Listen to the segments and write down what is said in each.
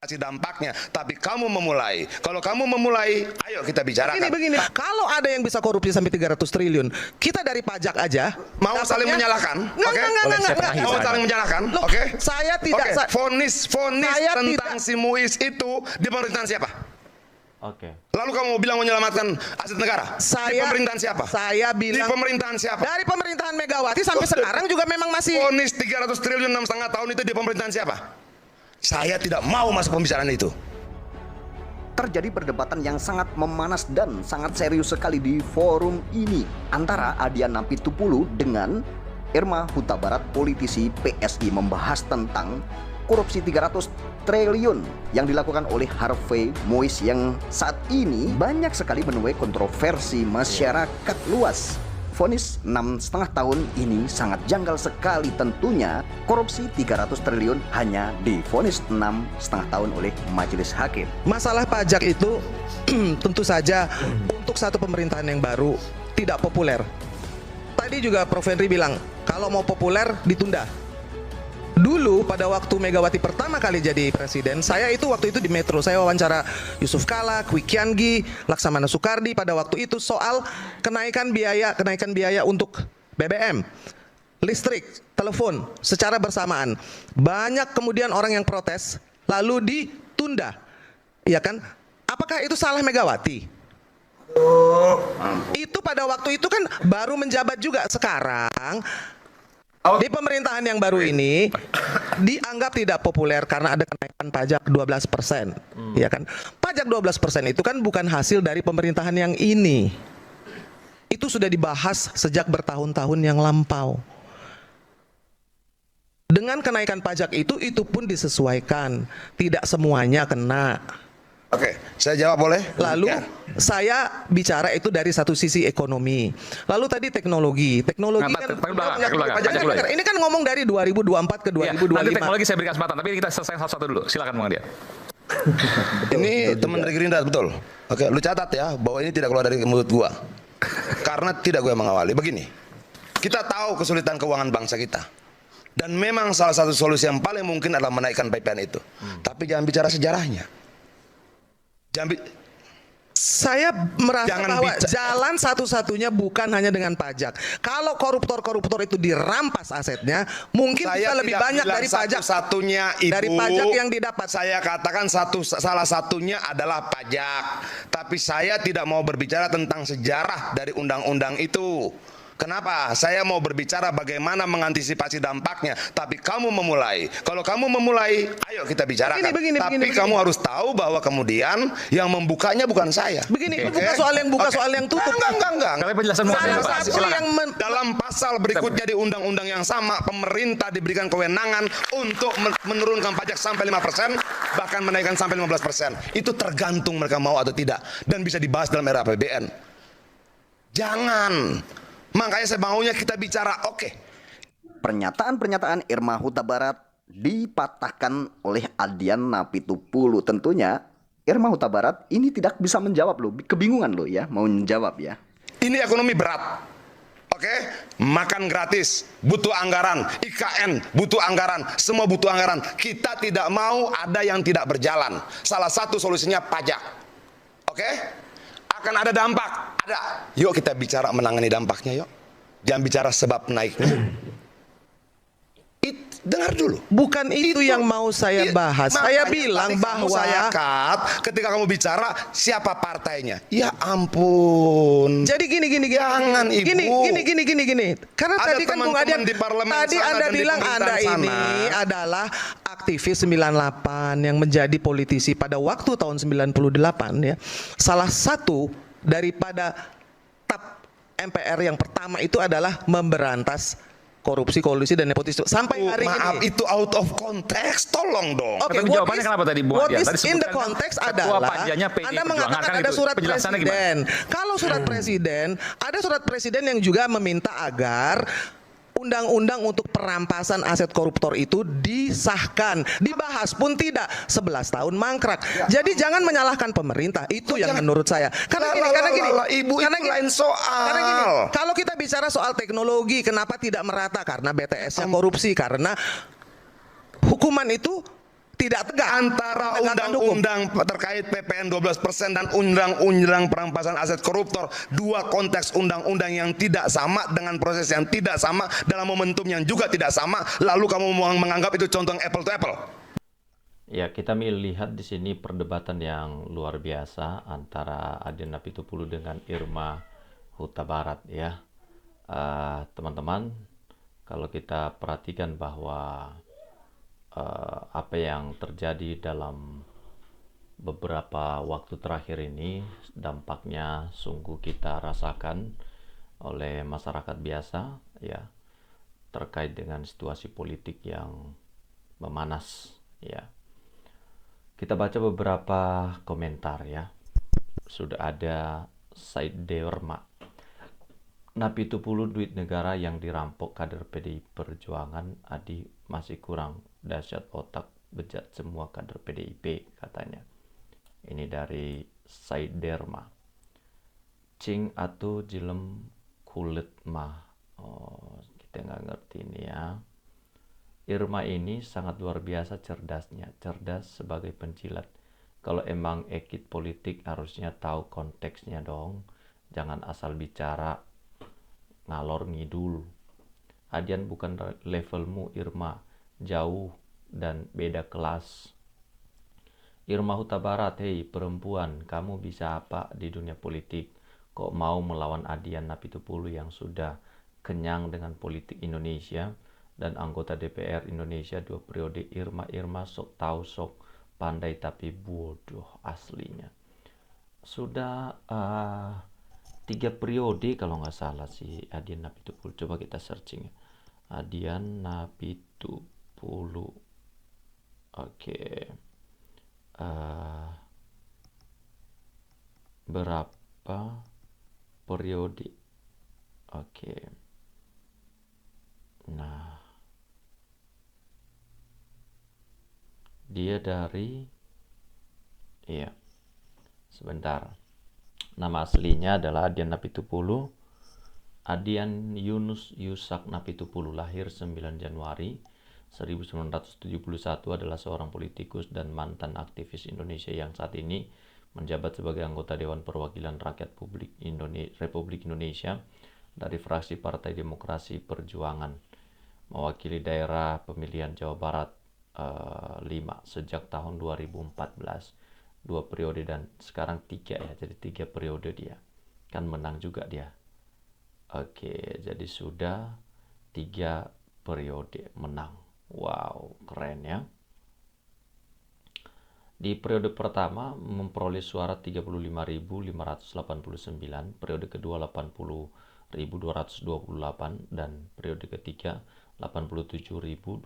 kasih dampaknya, tapi kamu memulai. Kalau kamu memulai, ayo kita bicarakan. Begini, kalau ada yang bisa korupsi sampai 300 triliun, kita dari pajak aja mau saling menyalahkan, oke? Mau saling menyalahkan, oke? Saya tidak. Vonis tentang si Muiz itu di pemerintahan siapa? Oke. Lalu kamu bilang menyelamatkan aset negara? Di pemerintahan siapa? Saya bilang di pemerintahan siapa? Dari pemerintahan Megawati sampai sekarang juga memang masih. Vonis 300 triliun 6,5 tahun itu di pemerintahan siapa? Saya tidak mau masuk pembicaraan itu. Terjadi perdebatan yang sangat memanas dan sangat serius sekali di forum ini antara Adian Apitupulu dengan Irma Huta Barat, politisi PSI, membahas tentang korupsi 300 triliun yang dilakukan oleh Harvey Muiz yang saat ini banyak sekali menuai kontroversi masyarakat luas. Vonis 6,5 tahun ini sangat janggal sekali tentunya. Korupsi 300 triliun hanya divonis 6,5 tahun oleh majelis hakim. Masalah pajak itu tentu saja untuk satu pemerintahan yang baru tidak populer. Tadi juga Prof. Henry bilang kalau mau populer ditunda. Dulu pada waktu Megawati pertama kali jadi presiden, saya itu waktu itu di Metro, saya wawancara Yusuf Kala, Kwi Kian Gi, Laksamana Soekardi pada waktu itu soal kenaikan biaya untuk BBM, listrik, telepon secara bersamaan. Banyak kemudian orang yang protes lalu ditunda. Ya kan? Apakah itu salah Megawati? Itu pada waktu itu kan baru menjabat juga. Sekarang di pemerintahan yang baru ini dianggap tidak populer karena ada kenaikan pajak 12%. Ya kan? Pajak 12% itu kan bukan hasil dari pemerintahan yang ini. Itu sudah dibahas sejak bertahun-tahun yang lampau. Dengan kenaikan pajak itu pun disesuaikan. Tidak semuanya kena. Oke, saya jawab boleh? Lalu saya bicara itu dari satu sisi ekonomi. Lalu tadi teknologi kan ini kan ngomong dari 2024 ke 2025. Nanti teknologi saya berikan kesempatan, tapi kita selesai satu-satu dulu. Silakan Bang Adian. Ini teman dari Gerindra, betul. Oke, lu catat ya bahwa ini tidak keluar dari mulut gua. Karena tidak gue mengawali. Begini, kita tahu kesulitan keuangan bangsa kita. Dan memang salah satu solusi yang paling mungkin adalah menaikkan PPN itu. Tapi jangan bicara sejarahnya. Saya merasa bahwa jalan satu-satunya bukan hanya dengan pajak. Kalau koruptor-koruptor itu dirampas asetnya, mungkin bisa lebih banyak dari pajak. Satu-satunya Ibu, dari pajak yang didapat. Saya katakan salah satunya adalah pajak. Tapi saya tidak mau berbicara tentang sejarah dari undang-undang itu. Kenapa? Saya mau berbicara bagaimana mengantisipasi dampaknya. Tapi kamu memulai. Kalau kamu memulai, ayo kita bicarakan. Tapi kamu harus tahu bahwa kemudian yang membukanya bukan saya. Begini, bukan soal yang buka, soal yang tutup. Enggak. Kalian penjelasan dalam pasal berikutnya di undang-undang yang sama, pemerintah diberikan kewenangan untuk menurunkan pajak sampai 5%, bahkan menaikkan sampai 15%. Itu tergantung mereka mau atau tidak. Dan bisa dibahas dalam era APBN. Jangan. Makanya saya maunya kita bicara, oke. Pernyataan-pernyataan Irma Huta Barat dipatahkan oleh Adian Apitupulu. Tentunya Irma Huta Barat ini tidak bisa menjawab loh. Kebingungan loh ya, mau menjawab ya. Ini ekonomi berat. Oke, makan gratis, butuh anggaran, IKN butuh anggaran, semua butuh anggaran. Kita tidak mau ada yang tidak berjalan. Salah satu solusinya pajak. Oke? Akan ada dampak, ada. Yuk kita bicara menangani dampaknya, yuk. Jangan bicara sebab naiknya. Dengar dulu. Bukan itu yang mau saya bahas. Saya bilang bahwa saya ketika kamu bicara siapa partainya. Ya ampun. Jadi gini. Jangan Ibu. Gini. Karena ada tadi kan Bung Adian tadi Anda bilang Anda ini adalah aktivis 98 yang menjadi politisi pada waktu tahun 98 ya. Salah satu daripada TAP MPR yang pertama itu adalah memberantas korupsi, kolusi dan nepotisme sampai hari ini. Maaf, itu out of context, tolong dong. Oke, jawabannya kenapa tadi Bu Adian? What is in the context adalah Anda mengatakan ada surat presiden. Kalau surat presiden, ada surat presiden yang juga meminta agar undang-undang untuk perampasan aset koruptor itu disahkan. Dibahas pun tidak, 11 tahun mangkrak. Jadi jangan menyalahkan pemerintah. Itu yang menurut saya. Karena gini, Ibu, itu lain soal. Karena gini, kalau kita bicara soal teknologi, kenapa tidak merata? Karena BTS-nya korupsi, karena hukuman itu tidak tegak antara penegakan hukum. undang-undang terkait PPN 12% dan undang-undang perampasan aset koruptor, dua konteks undang-undang yang tidak sama dengan proses yang tidak sama dalam momentum yang juga tidak sama, lalu kamu menganggap itu contoh apple to apple. Ya, kita melihat di sini perdebatan yang luar biasa antara Adian Apitupulu dengan Irma Huta Barat ya. Teman-teman, kalau kita perhatikan bahwa apa yang terjadi dalam beberapa waktu terakhir ini dampaknya sungguh kita rasakan oleh masyarakat biasa ya, terkait dengan situasi politik yang memanas ya. Kita baca beberapa komentar ya. Sudah ada Said Derma. Napitupulu duit negara yang dirampok kader PDI Perjuangan, Adi masih kurang dahsyat otak bejat semua kader PDIP katanya. Ini dari Said Derma. Cing atau jilem kulit mah. Oh, kita nggak ngerti ini ya. Irma ini sangat luar biasa cerdasnya, cerdas sebagai penjilat. Kalau emang ekit politik harusnya tahu konteksnya dong. Jangan asal bicara ngalor ngidul. Adian bukan levelmu Irma, jauh dan beda kelas. Irma Huta Barat, hei perempuan, kamu bisa apa di dunia politik? Kok mau melawan Adian Napitupulu yang sudah kenyang dengan politik Indonesia dan anggota DPR Indonesia 2 periode? Irma sok tahu sok pandai tapi bodoh aslinya. Sudah 3 periode kalau nggak salah si Adian Napitupulu. Coba kita searching ya. Adian Napitupulu. Oke. Berapa periode? Oke. Nah, dia dari sebentar. Nama aslinya adalah Adian Napitupulu. Adian Yunus Yusak Napitupulu, lahir 9 Januari 1971, adalah seorang politikus dan mantan aktivis Indonesia yang saat ini menjabat sebagai anggota Dewan Perwakilan Rakyat Republik Indonesia dari fraksi Partai Demokrasi Perjuangan, mewakili daerah pemilihan Jawa Barat 5 sejak tahun 2014, 2 periode dan sekarang 3 ya, jadi 3 periode dia. Kan menang juga dia. Oke, jadi sudah 3 periode menang. Wow, keren ya. Di periode pertama memperoleh suara 35.589, periode kedua 80.228 dan periode ketiga 87.288.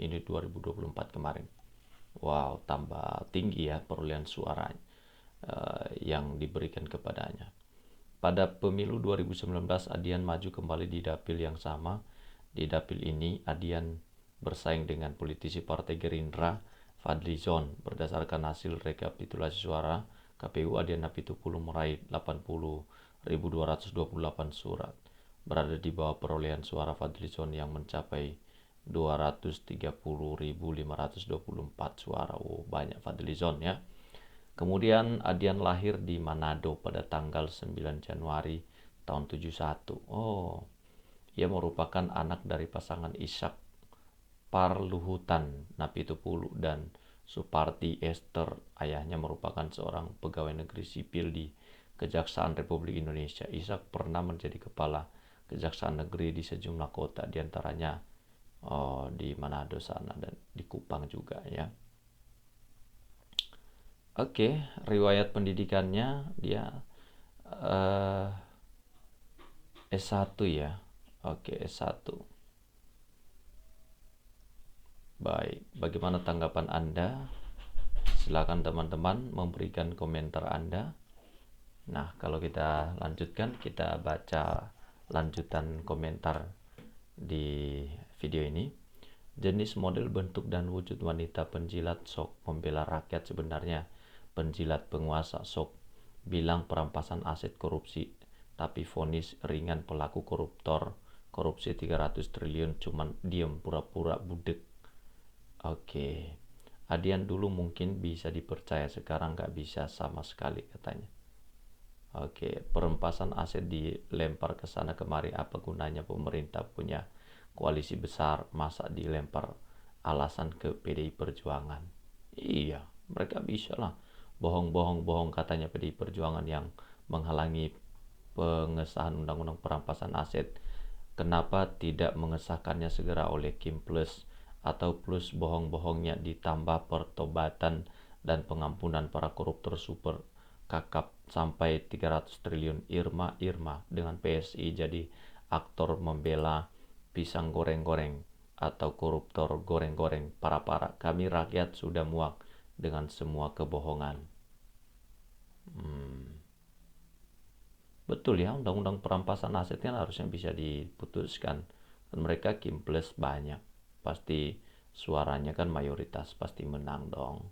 Ini 2024 kemarin. Wow, tambah tinggi ya perolehan suara yang diberikan kepadanya. Pada pemilu 2019 Adian maju kembali di dapil yang sama. Di dapil ini Adian bersaing dengan politisi Partai Gerindra Fadli Zon. Berdasarkan hasil rekapitulasi suara KPU, Adian Napitupulu meraih 80.228 surat, berada di bawah perolehan suara Fadli Zon yang mencapai 230.524 suara. Oh, banyak Fadli Zon ya. Kemudian Adian lahir di Manado pada tanggal 9 Januari tahun 71. Oh, ia merupakan anak dari pasangan Ishak Parluhutan Napitupulu dan Suparti Esther. Ayahnya merupakan seorang pegawai negeri sipil di Kejaksaan Republik Indonesia. Ishak pernah menjadi kepala Kejaksaan Negeri di sejumlah kota, diantaranya di Manado sana dan di Kupang juga ya. Oke, riwayat pendidikannya dia S1 ya. Oke, S1. Baik, bagaimana tanggapan Anda? Silakan teman-teman memberikan komentar Anda. Nah, kalau kita lanjutkan, kita baca lanjutan komentar di video ini. Jenis, model, bentuk, dan wujud wanita penjilat sok membela rakyat, sebenarnya penjilat penguasa sok bilang perampasan aset korupsi, tapi vonis ringan pelaku koruptor korupsi 300 triliun cuman diem pura-pura budek. Oke, Adian dulu mungkin bisa dipercaya, sekarang nggak bisa sama sekali katanya. Oke, perampasan aset dilempar ke sana kemari, apa gunanya pemerintah punya koalisi besar, masa dilempar alasan ke PDI Perjuangan? Iya, mereka bisa lah bohong katanya PDI Perjuangan yang menghalangi pengesahan undang-undang perampasan aset. Kenapa tidak mengesahkannya segera oleh Kim Plus, atau plus bohong-bohongnya ditambah pertobatan dan pengampunan para koruptor super kakap sampai 300 triliun. Irma dengan PSI jadi aktor membela pisang goreng-goreng atau koruptor goreng-goreng. Para kami rakyat sudah muak dengan semua kebohongan. Betul ya, undang-undang perampasan aset kan harusnya bisa diputuskan. Dan mereka Kim Plus banyak, pasti suaranya kan mayoritas, pasti menang dong.